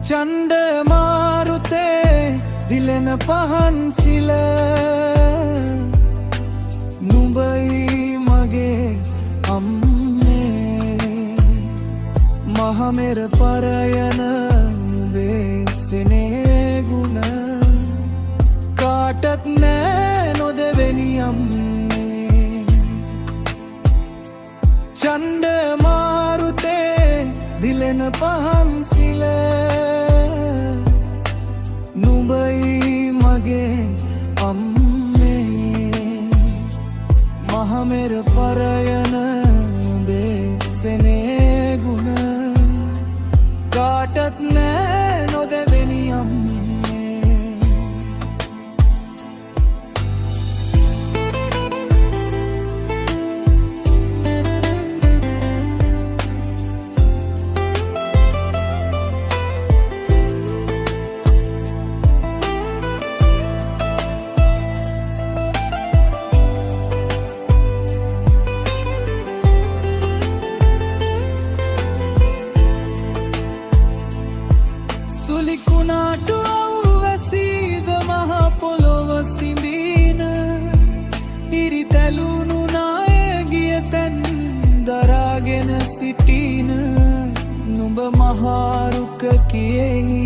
චණ්ඩ මාරුතේ දිලෙන පහන්සිල නුඹයි මගේ අම්මේ මහමෙර පරයන නුඹේ සෙනේ ගුණ කාටත් නෑ නොදෙවෙනි අම්මේ චණ්ඩ මාරුතේ දිලෙන පහන්සිල නුඹයි මගේ අම්මේ මහමෙර පරයන නුඹේ සෙනේ ගුණ කාටත් නෑ නොදෙවෙනි අම්මේ සුලිකුණාට අවුවැසීද මහ පොළොව සිඹීන හිරි තැලුණු නාය ගිය තැන් දරාගෙන සිටින නුඹ මහාරුක කියෙහි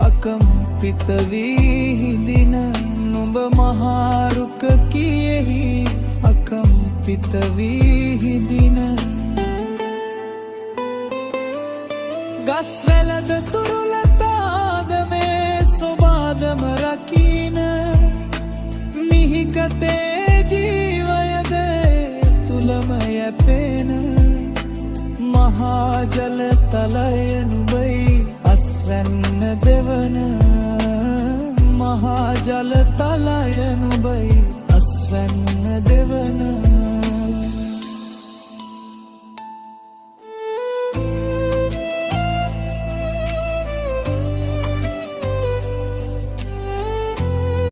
අකම්පිත වී හිඳින නුඹ මහාරුක කියෙහි අකම්පිත වී හිඳින ගස්වැලද තුරුලතාද මේ සොබාදම රකින මිහිකතේ ජීවයද තුළම යැපෙන මහාජල තලය නුඹයි අස්වැන්න දෙවන මහාජල තලය නුඹයි අස්වැන්න